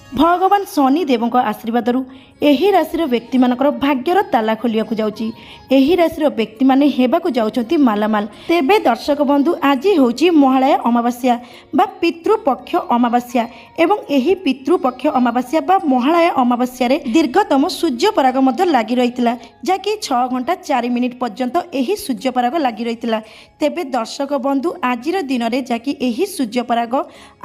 भगवान शनिदेव आशीर्वाद यही राशि व्यक्ति मानकर भाग्यर ताला खोलिया जाउची। एही राशि व्यक्ति माने हेबाकु जाउछंती मालामाल। तेबे दर्शक बंधु आज होची महालय अमावास्या बा पितृपक्ष अमावास्या एवं एही पितृपक्ष अमावास्या बा महालय अमावास्या रे दीर्घतम सूर्य पराग मध्य लागि रहितला जाकि 6 घंटा 4 मिनिट पर्यंत एही सूर्य पराग लागि रहितला। तेबे दर्शक बंधु आजिर दिन रे जाकि एही सूर्य पराग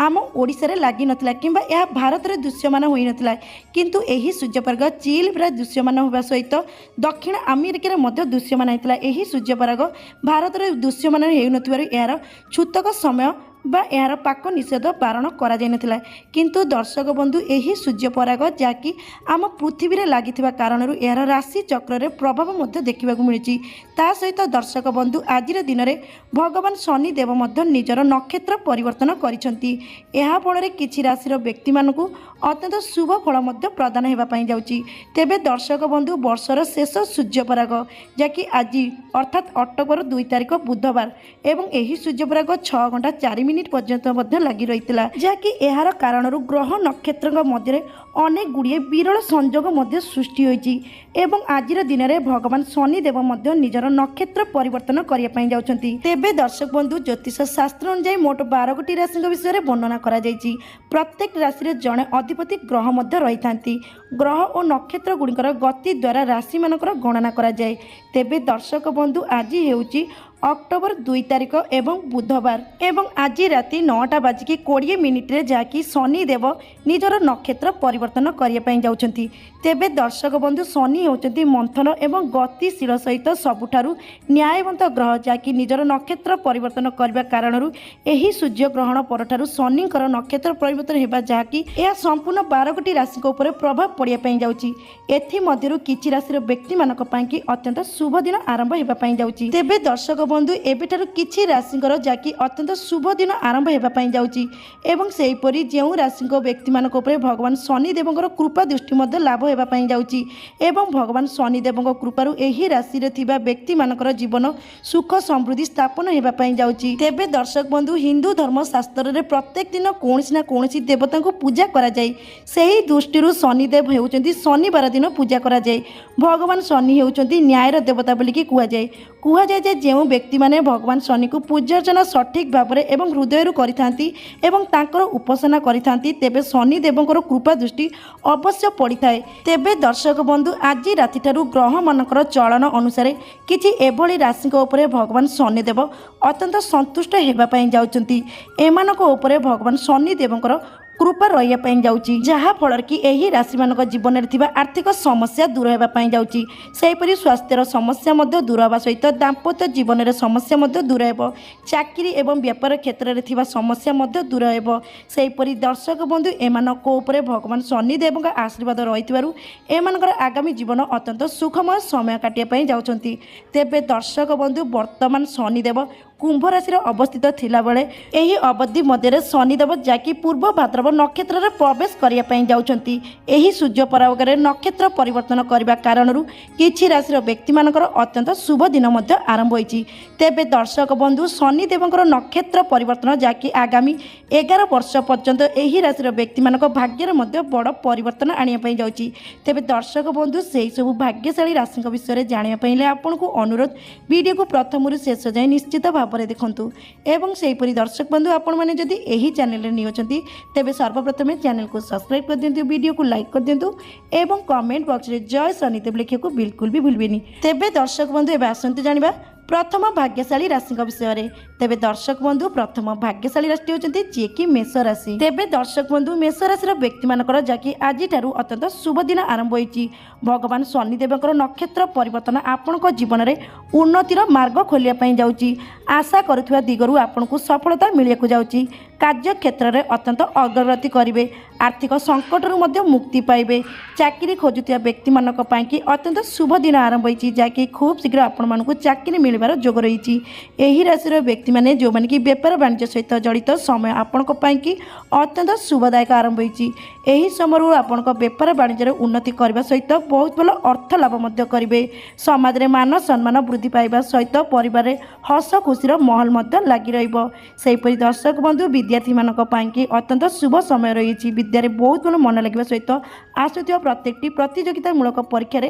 आम ओडिसा रे लागि नथिला किंबा या भारत रे दृश्यमान होई नथिला, किंतु एही सूर्य पराग चील रे दृश्यमान होबा सहित दक्षिण अमेरिका रे मध्य दृश्यमान होइतला। एही सूर्य पराग भारत रे दृश्यमान हेउ नथिबारु यार छूतक समय बा यार पाक निषेध बारण करा जाय नथिला, किंतु दर्शक बंधु एही सूर्य पराग जाकि आम पृथ्वी रे लागिथिबा कारणरु यार राशि चक्र रे प्रभाव मध्य देखिबाकु मिलुची। ता सहित दर्शक बंधु आजिर दिन रे भगवान शनिदेव मध्य निजर नक्षत्र परिवर्तन करिसंती। एहा फल किछि राशि व्यक्ति मानकु अत्यंत शुभ फल मध्य प्रदान हेबा पई जाउची। तेबे दर्शक बंधु वर्षर शेष सूर्य पराग जाकि आज अर्थात अक्टोबर 2 तारिख बुधवार एवं एही सूर्य पराग 6 घंटा 4 मिनिट पर्यंत मध्य लागि रहितला, जाकि एहार कारणरु ग्रह नक्षत्र मध्य अनेक गुड़िए विरल संजोग मध्य सृष्टि होइची एवं आजिर दिन में भगवान शनिदेव मध्य निजर नक्षत्र परिवर्तन करिया पई जाउछंती। तेबे दर्शक बंधु ज्योतिष शास्त्र अनुसार मोट 12 गोटी राशि विषय में वर्णना करा जायछि। प्रत्येक राशि रे जणे अधिपति ग्रह मध्य रहिथांती। ग्रह और नक्षत्र गुड़िकर गति द्वारा राशि मानकर गणना करा जाय। तेबे दर्शक बंधु आज हेउची अक्टोबर 2 तारिख एवं बुधवार एवं आज राति 9:20 रे जाकि शनिदेव निजर नक्षत्र परिवर्तन करिया पई जाउछंती। तेबे दर्शक बंधु शनि होउछंती मंथन एवं गतिशील सहित सबुठारु न्यायवंत ग्रह, जाकि निजर नक्षत्र परिवर्तन करबा कारणरु एही सूर्य ग्रहण परठारु शनिकर नक्षत्र परिवर्तन हेबा जाकि यह संपूर्ण 12 गोटी राशि ऊपर प्रभाव पड़िया पई जाउची। एथि मध्यरु किछि राशि व्यक्ति मानक पई कि अत्यंत शुभ दिन आरंभ हेबा पई जाउची। तेबे दर्शक बंधु एबेठारु किछि राशिंकर जाकि अत्यंत शुभ दिन आरंभ हेबा पई जाउची एवं सेहीपरि जेउ राशिंक व्यक्ति मानक ऊपर भगवान शनिदेवଙ୍କର कृपा दृष्टि मध्य लाभ हेबा पई जाउची एवं भगवान शनिदेवଙ୍କ कृपारु एही राशि रे थिबा व्यक्ति मानकर जीवन सुख समृद्धि स्थापन हेबा पई जाउची। तेबे दर्शक बंधु हिंदू धर्म शास्त्र रे प्रत्येक दिन कोनसी ना कोनसी देवता को पूजा करा जाय। सेही दृष्टिरु शनिदेव हेउचंती शनिवार दिन पूजा करा जाय। भगवान शनि हेउचंती न्यायर देवता बोली कि कुहा जाय जे जेउ व्यक्ति माने भगवान शनि को पूजार्चना सठिक भाव में एवं हृदय करिथांती एवं तांकर उपासना करिथांती तेबे शनि देवଙ୍କର कृपा दृष्टि अवश्य पड़िथाए। तेबे दर्शक बंधु आज राति ठारू ग्रह मानकर चलन अनुसार किछि एभली राशि उपरे भगवान शनिदेव अत्यंत संतुष्ट हेबा पई जाउचंती। एमानक उपरे भगवान शनिदेवଙ୍କର कृपा रहिया पई जाउची, जहा फलर कि एही राशि मानक जीवन में थिबा आर्थिक समस्या दूर हेबा पई जाउची। सेहीपरि स्वास्थ्यर समस्या मध्य दूर हेबा सहित दाम्पत्य जीवन में समस्या मध्य दूर हेबो। चाकरी एवं व्यापार क्षेत्र में थिबा समस्या मध्य दूर हेबो। सेहीपरि दर्शक बंधु एमानक उपरे भगवान शनिदेवଙ୍କ आशीर्वाद रहितबारु एमानकर आगामी जीवन अत्यंत सुखमय समय काटिया पई जाउछंती। तेबे दर्शक बंधु वर्तमान शनिदेव कुंभ राशि अवस्थित थिला बेले एही अवधि मध्य शनिदेव जाकि पूर्व भाद्रव नक्षत्र में प्रवेश करिया पई जाउछंती। एही सूर्य पराग रे नक्षत्र परिवर्तन करबा कारणरु किछि राशि व्यक्ति मानकर अत्यंत शुभ दिन मध्य आरंभ होइछि। तेबे दर्शक बंधु शनिदेवଙ୍କର नक्षत्र परिवर्तन जाकि आगामी 11 वर्ष पर्यंत एही राशि व्यक्ति मानक भाग्य मध्य बड़ परिवर्तन आनिया पई जाउछि। तेबे दर्शक बंधु सेही सब भाग्यशाली राशि विषय जानिया पई आपनको अनुरोध वीडियो को प्रथम शेष जाए निश्चित भाव देखु एवं सेहीपरि दर्शक बंधु आपण मैंने जदि एही चैनल रे नियोचंती तेबे सर्वप्रथम चैनल को सब्सक्राइब कर दिंतु, वीडियो को लाइक कर दिंतु एवं कमेंट बॉक्स रे जय शनिदेव लिखिया को बिल्कुल भी भूलबेनी। तेबे दर्शक बंधु एबे आसंतु जानिबा प्रथम भाग्यशाली राशि विषय में। तेबे दर्शक बंधु प्रथम भाग्यशाली राशि होचंती जे कि मेष राशि। तेबे दर्शक बंधु मेष राशि व्यक्ति मानकर जाकि आज ठारू अत्यंत शुभ दिन आरंभ होइछि। भगवान शनिदेवଙ୍କର नक्षत्र परिवर्तन आपणक जीवन में उन्नतिर मार्ग खोलिया पई जाउछि। आशा करुवा दिगरु आपनको सफलता मिलिया जाउछि। कार्य क्षेत्र में अत्यंत अग्रगति करेंगे। आर्थिक संकटर मध्य मुक्ति पाइबे। चाकरी खोजुथिया व्यक्ति मानक पई कि अत्यंत शुभ दिन आरंभ होइछि, जाकि खूब शीघ्र आपण मानकु चाकरी मिलिबार जोग रहिछि। एही राशि व्यक्ति माने जो माने कि व्यापार वाणिज्य सहित जड़ित समय आपणक पई कि अत्यंत शुभदायक आरंभ होइछि। एही समय आपणक व्यापार वाणिज्य उन्नति करबा सहित बहुत भल अर्थ लाभ मध्य करेंगे। समाज में मान सम्मान वृद्धि पाइबा सहित परिवार हस खुशीर महल मध्य लागि रहिबो। सेहीपरि दर्शक बंधु विद्यार्थी मानक पाइंकी अत्यंत शुभ समय रही विद्यारे बहुत भल मन लगे सहित आसुवा प्रत्येकटी प्रतियोगितामूलक परीक्षा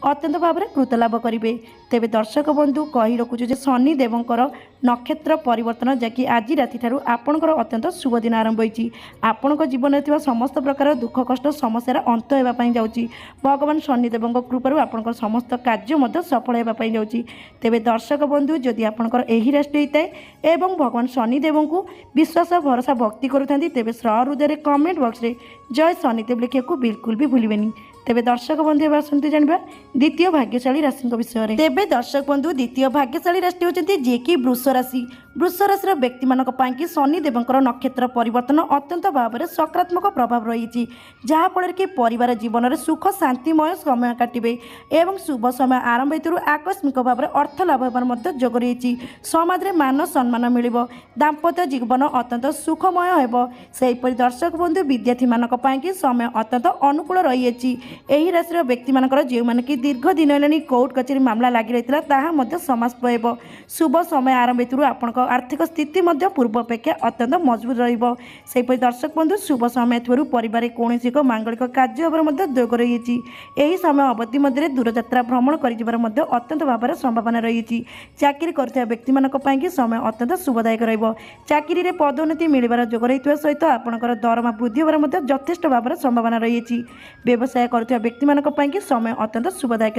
अत्यंत भाव में कृत लाभ करेंगे। तेरे दर्शक बंधु कही रखुचु जे शनि देवंकर नक्षत्र परिवर्तन जैकि आज राति ठारू आपणकर अत्यंत शुभ दिन आरंभ होती। आपण जीवन में समस्त प्रकार दुख कष्ट समस्यार अंत होगापी जाऊँगी। भगवान शनिदेव कृपार आपण समस्त कार्य सफल होगापी जाऊँगी। तेरे दर्शक बंधु जदि आपणकर यही राशि होता है एवं भगवान शनिदेव को विश्वास भरोसा भक्ति करुँच तेरे सहृदय कमेंट बॉक्स रे जय शनिदेव लिखा बिल्कुल भी भूलें। तेरे दर्शक बंधु आसतु जाना द्वितीय भाग्यशाली राशि विषय में। तेरे दर्शक बंधु द्वितीय भाग्यशाली राशि होती जी कि वृष राशि। वृष राशि व्यक्ति मानी शनिदेव नक्षत्र परिवर्तन अत्यंत भाव में सकारात्मक प्रभाव रही जहाँफल कि परिवार जीवन में सुख शांतिमय समय काटे एवं शुभ समय आरंभ हेतु आकस्मिक भाव में अर्थ लाभ होबार जोग रही। समाज में मान सम्मान मिल दाम्पत्य जीवन अत्यंत सुखमय होपरी दर्शक बंधु विद्यार्थी मानी समय अत्यंत अनुकूल रही। यही राशि व्यक्ति मानकर जो मैंने कि दीर्घ दिन है कोर्ट कचेरी मामला लगी रही है समाप्त हो शुभ समय आरंभ हेतु आपण आर्थिक स्थिति पूर्व अपेक्षा अत्यंत मजबूत रहीपरी दर्शक बंधु शुभ समय थोरू परिवार कौन एक मांगलिक कार्य होकर जोग रही। यही समय अवधि मध्य दूरयात्रा भ्रमण कर अत्यंत भाव में संभावना रही। चाकरी कर व्यक्ति मानी समय अत्यंत शुभदायक रही। पदोन्नति मिलबार जोग रही सहित आपंकर दरमा वृद्धि होबार यथेष्ट भाव में संभावना रही। व्यवसाय कर व्यक्ति मानी समय अत्यंत शुभदायक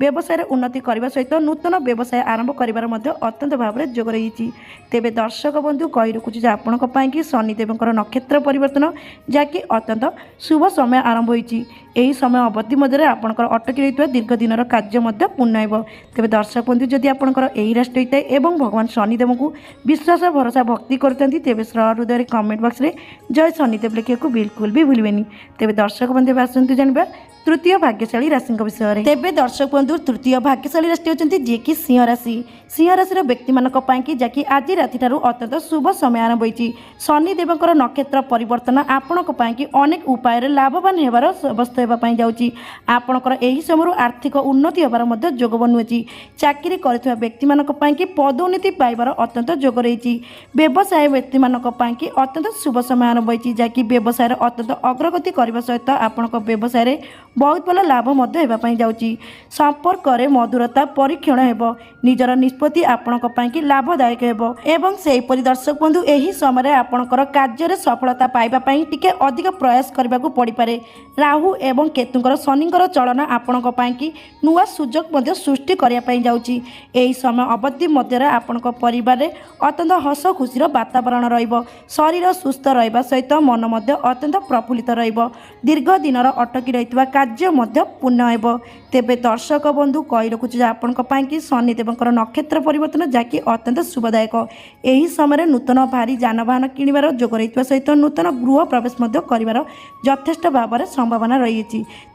व्यवसाय उन्नति करने सहित नूतन व्यवसाय आरंभ कर अत्यंत भाव में जोग रही। तेरे दर्शक बंधु कही रखुच्छे आपण शनिदेव नक्षत्र परिवर्तन जहाँकि अत्यंत शुभ समय आरंभ होती। यही समय अवधि मध्य आपंकर अटकी रही दीर्घ दिन कार्य पूर्ण हो। तेरे दर्शक बंधु जदि आपंकर यही राशि होता है और भगवान शनिदेव को विश्वास भरोसा भक्ति करते तेरे सहृदय कमेंट बॉक्स रे जय शनिदेव लिखा बिल्कुल भी भूलें। तेरे दर्शक बंधु आसतु जाना तृतीय भाग्यशाली राशि विषय में। तेरे दर्शक बंधु तृतीय भाग्यशाली राशि होती जी कि सिंह राशि। सिंह राशि व्यक्ति मानी जहाँकि आज राति ठारू अत्यंत शुभ समय आरंभ होती। शनिदेव नक्षत्र परिवर्तन आपण अनेक उपाय लाभवान होबार अवस्था होगापी जाऊँगी। आपणकर यही समय आर्थिक उन्नति होबार जोग बनुची। चाकरी कर व्यक्ति मानी पदोन्नति पाइबार अत्यंत जोग रही। व्यवसाय व्यक्ति मानी अत्यंत शुभ समय आरंभ होती जहाँकि व्यवसाय अत्यंत अग्रगति करने सहित आपण व्यवसाय बहुत भल लाभ होगापी जाऊँगी। संपर्क मधुरता परीक्षण हो निजर निष्पत्ति आपण लाभदायक हो। सेहीपरि दर्शक बंधु यही समय आपणकर कार्य सफलता पाइबापी टिके अधिक प्रयास करने को पड़पे। राहु एवं केतुंकर शनिंकर चलन आपण नुआ सुजोग सृष्टि करने जाऊँगी। यही समय अवधि मध्य आपण परिवार अत्यंत हस खुशी वातावरण ररीर सुस्थ रहा सहित मन अत्यंत प्रफुल्लित दीर्घ दिन अटकी रही कार्य पूर्ण हो। तेरे दर्शक बंधु कही रखुच्छे आपण शनिदेव नक्षत्र परिवर्तन जहाँकि अत्यंत शुभदायक। यही समय नूतन भारी जानवाहन किणवार जोग रही सहित नूतन गृह प्रवेश कर यथेष्ट भाव में संभावना रही।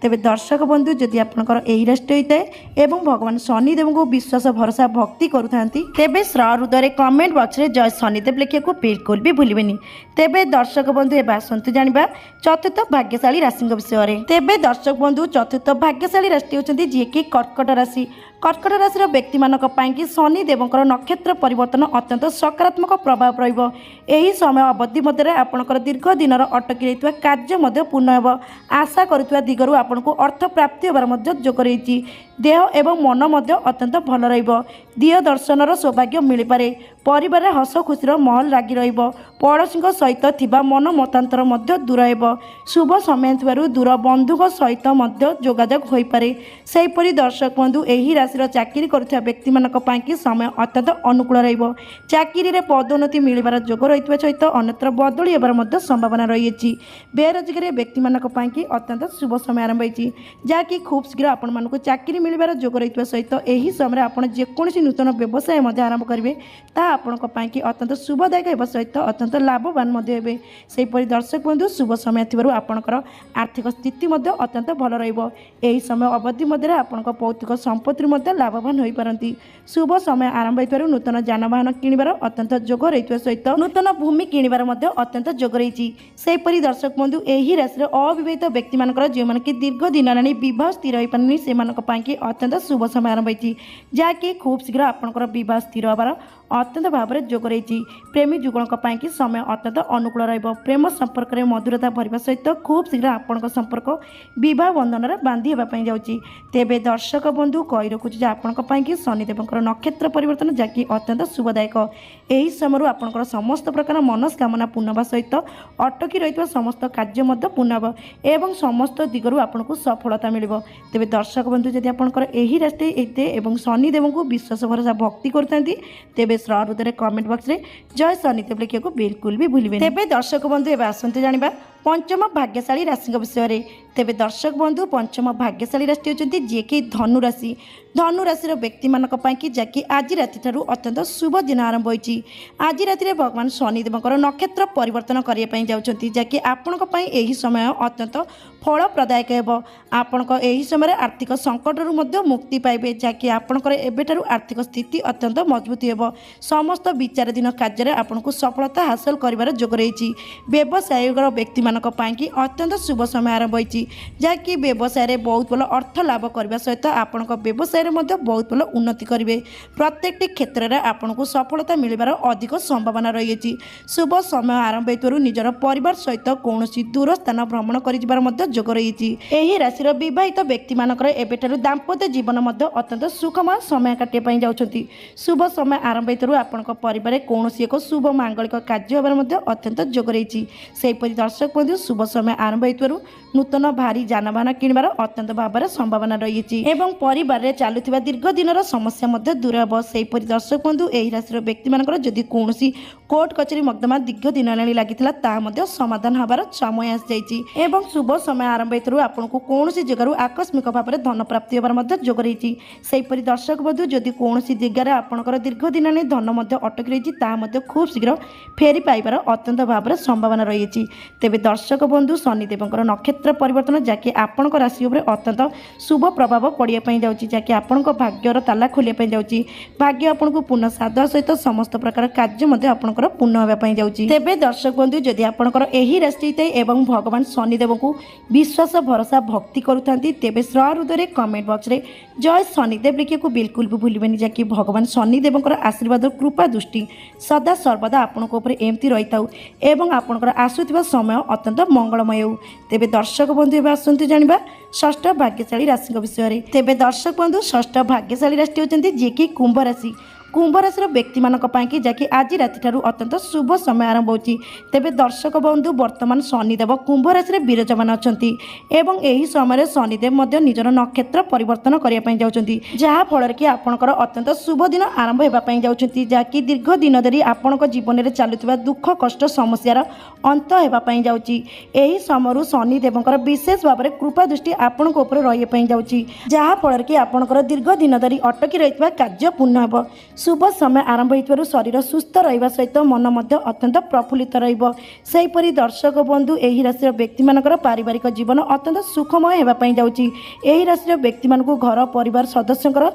तेरे दर्शक बंधु जदि आपंकर यही राशि होता है और भगवान शनिदेव को विश्वास भरोसा भक्ति करुँच तेरे सहृदय कमेंट बॉक्स रे जय शनिदेव लिखा बिल्कुल भी भूलें। तेरे दर्शक बंधु एवं आसतु जाना चतुर्थ भाग्यशाली राशि विषय में। तेरे दर्शक बंधु चतुर्थ भाग्यशाली राशि होती जी कि कर्कट राशि। कर्कट राशि व्यक्ति मानी शनिदेव नक्षत्र परिवर्तन अत्यंत सकारात्मक प्रभाव रही। समय अवधि मध्य आपंकर दीर्घ दिन अटकी रही कार्य पूर्ण हो। आशा करुवा दिगरू आपन को अर्थ प्राप्ति होबार जोग रही। देह एवं मन अत्यंत भल रही। दर्शन सौभाग्य मिल पारे। परिवार हस खुशी महल लगी रड़ोशी सहित थिबा मन मतांतर दूर हो। शुभ समय दूर बंधु सहित जोगाजोग हो पारे। सेहीपरि दर्शक बंधु यही राशि चाकरी करुवा व्यक्ति मानी समय अत्यंत अनुकूल चाकरी पदोन्नति मिलबार जोग रही सहित अन्यत्र बदली होबार संभावना रही। बेरोजगारी व्यक्ति मानी अत्यंत शुभ समय आरंभ होती जहाँकि खूब शीघ्र आपण मानक चाकरी मिलबार जोग रही सहित यही समय आपड़ जेकोसी नूतन व्यवसाय आरंभ करेंगे ता आपण अत्यंत शुभदायक होगा सहित अत्यंत लाभवान हे। सेहीपरि दर्शक बंधु शुभ समय थी आपणकर आर्थिक स्थिति अत्यंत भल रही। समय अवधि मध्य आपण भौतिक संपत्ति ଲାଭବାନ ହୋଇପାରନ୍ତି। शुभ समय आरंभ हो नूतन जानवाहन किणवार अत्यंत जोग रही सहित नूतन भूमि किणवार अत्यंत जोग रही। सेपरी दर्शक बंधु यही राशि अविवाहित व्यक्ति मानकर जो मैंने दीर्घ दिन हेल्ला बह स्थिर हो पारे से अत्यंत शुभ समय आरंभ होती जहाँकि खूब शीघ्र आपंकर बह स्थिर होबार अत्यंत भाव में जोग रही। प्रेमी जुगलों की समय अत्यंत अनुकूल रेम संपर्क में मधुरता भरवा सहित खूब शीघ्र आपण संपर्क बह बंधन में बांधि होगापी जाऊँगी। तेबे दर्शक बंधु कही रखुच्छी आपण शनिदेव नक्षत्र परिवर्तन जहाँकि अत्यंत शुभदायक। यही समय आपंकर समस्त प्रकार मनस्कामना पूर्ण होगा सहित अटकी रही समस्त कार्य पूर्ण हो एवं समस्त दिगरू आपको सफलता मिल। तेज दर्शक बंधु जदि आपंकर यही राशि एवं शनिदेव को विश्वास भरोसा भक्ति करते तेज हृदय कमेंट बॉक्स रे जय शनिदेव लिखा बिल्कुल भी भूलिए। तेज दर्शक बंधु एवं आसतु जाना पंचम भाग्यशाली राशि विषय। तेज दर्शक बंधु पंचम भाग्यशाली राशि होती जी कि धनु राशि। धनु राशि व्यक्ति मानी जहाँकि आज राति अत्यंत शुभ दिन आरंभ होती। आज राति भगवान शनिदेव नक्षत्र परिवर्तन करने जाऊँगी जहाँकि आपण समय अत्यंत फलप्रदायक हो। आपण समय आर्थिक संकट मुक्ति पाइबे जहाँकि आपंकर एवं आर्थिक स्थिति अत्यंत मजबूत हो। समस्त विचाराधीन कार्य आपको सफलता हासिल कर जोग रही। व्यवसाय व्यक्ति मानी अत्यंत शुभ समय आरंभ होती जहाँकि व्यवसाय बहुत भल अर्थ लाभ करने सहित आपण व्यवसाय बहुत भल उन्नति करेंगे। प्रत्येक क्षेत्र में आपको सफलता मिलबार अधिक संभावना रही। शुभ समय आरंभ हो निजर परिवार सहित कौन दूर स्थान भ्रमण कर जोग रही। यही राशि बहित व्यक्ति मानकर एबेठारु दाम्पत्य जीवन अत्यंत सुखमय समय काटिया जाउछंती। शुभ समय आरंभ हो आपण परिवार कौन एक शुभ मांगलिक कार्य होबार अत्यंत जोग रही। सेहीपरि दर्शक बंधु शुभ समय आरंभ हो नूतन भारी जानवाहन किणवार अत्यंत भाव में संभावना रही एवं परिवार में चलुवा दीर्घ दिन समस्या दूर हे। सेहीपरि दर्शक बंधु यही राशि व्यक्ति मानकर जदि कौन कोर्ट कचेरी मकदमा दीर्घ दिन लगी समाधान हबार समय आसी एवं शुभ समय आरंभ हो आपको कौन जगह आकस्मिक भाव में धन प्राप्ति होबार जोग रही। सेहीपरि दर्शक बंधु जदि कौन जगह आपंकर दीर्घ दिन धन अटक रही खूब शीघ्र फेरी पाइबार अत्यंत भाव में संभावना रही। तेज दर्शक बंधु शनिदेव नक्षत्र परिवर्तन जहाँकि आपण राशि अत्यंत शुभ प्रभाव पड़ापी जाऊँगी जहाँकि आपण भाग्यर ताला खोलिया जाऊँगी। भाग्य आपको पूर्ण साध सहित समस्त प्रकार कार्य आपंकर पूर्ण होगापी जाऊँगी। तेज दर्शक बंधु जदि आपंकर यही राशि एवं भगवान शनिदेव को विश्वास भरोसा भक्ति करुता तेज हृदय कमेंट बॉक्स रे जय शनिदेव लिखा बिल्कुल भी भूलिए जहाँकि भगवान शनिदेव आशीर्वाद कृपा दृष्टि सदा सर्वदा आपण एमती रही था एवं आपंकर आसुवा समय अत्यंत मंगलमय हो। तेज दर्शक बंधु एवं आसतु जाना षष्ठ भाग्यशाली राशि विषय। तेज दर्शक बंधु षष्ठ भाग्यशाली राशि होती जी कि कुंभ राशि। कुंभ राशि व्यक्ति मानी जहाँकि आज राति अत्यंत शुभ समय आरंभ होती। तेज दर्शक बंधु वर्तमान शनिदेव कुंभ राशि विराजमान अच्छा यही समय शनिदेव निजर नक्षत्र परिवर्तन करने जाऊँगी जहाँफल कि आपंकर अत्यंत शुभ दिन आरंभ होगापी जाऊँगी जहाँकि दीर्घ दिन धरी आपण जीवन में चलुवा दुख कष्ट समस्यार अंत होगापी जाऊँगी। यही समय शनिदेव विशेष भाव में कृपा दृष्टि आपण रही जाऊँगी जहाँफल कि आपंकर दीर्घ दिन धरी अटकी रही कार्य पूर्ण हो। शुभ समय आरंभ हो शरीर सुस्थ रहा सहित मन अत्यंत प्रफुल्लित रहीपरि दर्शक बंधु यही राशि व्यक्ति मानकर पारिवारिक जीवन अत्यंत सुखमय होगापी जाऊँगी। यही राशि व्यक्ति मानक घर परिवार सदस्यंकर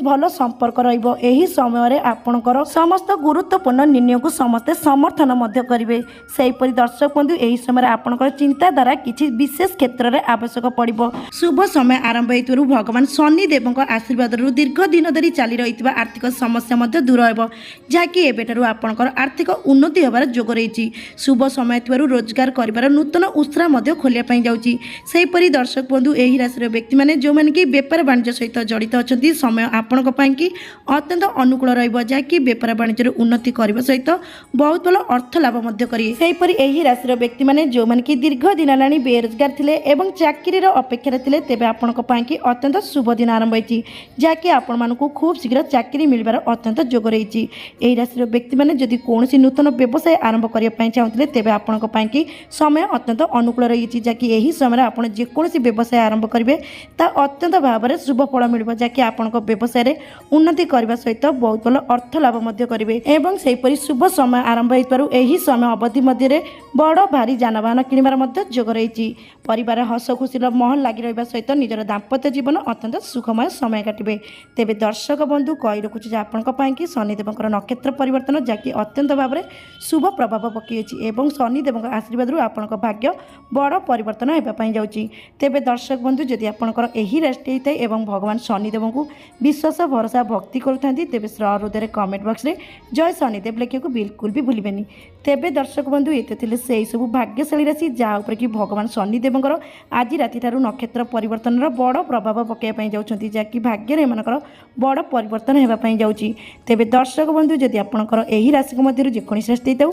भल संपर्क रही समय आपणकर समस्त गुरुत्वपूर्ण निर्णय को समस्ते समर्थन करेंगे। सेहीपरि दर्शक बंधु यही समय आपणकर चिंताधारा किसी विशेष क्षेत्र में आवश्यक पड़ो। शुभ समय आरंभ हो भगवान शनिदेव आशीर्वाद दीर्घ दिन धरी चली रही आर्थिक समस्या दूर हो जहाँकि एबेठारु आपंकर आर्थिक उन्नति होबार जोग रही। शुभ समय थुआरु रोजगार कर नूतन उत्साह खोलिया जाऊँगी। सेहीपरि दर्शक बंधु यही राशि व्यक्ति मैंने जो मैंने कि बेपार वाणिज्य सहित जड़ित अच्छा समय आपण अत्यंत अनुकूल रहाँकि बेपार वाणिज्य उन्नति करने सहित बहुत भल अर्थ लाभ करेंगे। सेहीपरि यही राशि व्यक्ति मैंने जो मैंने कि दीर्घ दिन हेल्ला बेरोजगार थे एवं चाकरी अपेक्षा थे तेज आपण अत्यंत शुभ दिन आरंभ होती जहाँकि आपण खूब शीघ्र चाकरी मिलबार ଅତ୍ୟନ୍ତ ଯୋଗ ରହିଛି। ଏହି ରାଶିର ବ୍ୟକ୍ତିମାନେ ଯଦି କୌଣସି ନୂତନ ବ୍ୟବସାୟ ଆରମ୍ଭ କରିବା ପାଇଁ ଚାହୁଁଥିଲେ ତେବେ ଆପଣଙ୍କ ପାଇଁକି ସମୟ ଅତ୍ୟନ୍ତ ଅନୁକୂଳ ରହିଛି, ଯାହାକି ଏହି ସମୟରେ ଆପଣ ଯେକୌଣସି ବ୍ୟବସାୟ ଆରମ୍ଭ କରିବେ ତାହା ଅତ୍ୟନ୍ତ ଭାବରେ ଶୁଭ ଫଳ ମିଳିବ, ଯାହାକି ଆପଣଙ୍କ ବ୍ୟବସାୟରେ ଉନ୍ନତି କରିବା ସହିତ ବହୁତ ଭଲ ଅର୍ଥ ଲାଭ ମଧ୍ୟ କରିବେ। ଏବଂ ସେହିପରି ଶୁଭ ସମୟ ଆରମ୍ଭ ହୋଇଥିବାରୁ ଏହି ସମୟ ଅବଧି ମଧ୍ୟରେ ବଡ଼ ଭାରି ଯାନବାହନ କିଣିବାର ମଧ୍ୟ ଯୋଗ ରହିଛି। ପରିବାର ହସ ଖୁସିର ମାହୋଲ ଲାଗି ରହିବା ସହିତ ନିଜର ଦାମ୍ପତ୍ୟ ଜୀବନ ଅତ୍ୟନ୍ତ ସୁଖମୟ ସମୟ କାଟିବେ। ତେବେ ଦର୍ଶକ ବନ୍ଧୁ କହି ରଖୁଛି ଯେ ଆପଣଙ୍କ ପାଇଁକି ଶନିଦେବଙ୍କର ନକ୍ଷତ୍ର ପରିବର୍ତ୍ତନ, ଯାହାକି ଅତ୍ୟନ୍ତ ଭାବରେ ଶୁଭ ପ୍ରଭାବ ପକାଇଛି ଏବଂ ଶନିଦେବଙ୍କ ଆଶୀର୍ବାଦରୁ ଆପଣଙ୍କ ଭାଗ୍ୟ ବଡ଼ ପରିବର୍ତ୍ତନ ହେବା ପାଇଁ ଯାଉଛି। ତେବେ ଦର୍ଶକ ବନ୍ଧୁ ଯଦି ଆପଣଙ୍କର ଏହି ରାଶିଟି ହେଇଥାଏ ଏବଂ ଭଗବାନ ଶନିଦେବଙ୍କୁ ବିଶ୍ୱାସ ଭରସା ଭକ୍ତି କରୁଥାନ୍ତି ତେବେ ହୃଦୟରେ କମେଣ୍ଟ ବକ୍ସରେ ଜୟ ଶନିଦେବ ଲେଖିବାକୁ ବିଲକୁଲ ବି ଭୁଲିବେନି। ତେବେ ଦର୍ଶକ ବନ୍ଧୁ ଏତେ ଥିଲେ ସେହି ସବୁ ଭାଗ୍ୟଶାଳୀ ରାଶି ଯାହା ଉପରେ କି ଭଗବାନ ଶନିଦେବଙ୍କର ଆଜି ରାତିଠାରୁ ନକ୍ଷତ୍ର ପରିବର୍ତ୍ତନର ବଡ଼ ପ୍ରଭାବ ପକାଇବା ପାଇଁ ଯାଉଛନ୍ତି, ଯାହାକି ଭାଗ୍ୟରେ ଏମାନଙ୍କର ବଡ଼ ପରିବର୍ତ୍ତନ ହେବା ପାଇଁ ଯାଉଛି। ତେବେ ଦର୍ଶକ ବନ୍ଧୁ ଯଦି ଆପଣଙ୍କର ଏହି ରାଶିଙ୍କ ମଧ୍ୟରୁ ଯେକୌଣସି ରାଶି ହେଇଥାଉ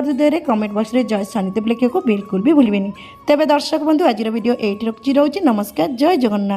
ହୃଦୟରେ କମେଣ୍ଟ ବକ୍ସରେ ଜୟ ଶନିଦେବ ଲେଖିବାକୁ ବିଲକୁଲ ବି ଭୁଲିବେନି। ତେବେ ଦର୍ଶକ ବନ୍ଧୁ ଆଜିର ଭିଡ଼ିଓ ଏଇଠି ରହୁଛି। ନମସ୍କାର, ଜୟ ଜଗନ୍ନାଥ।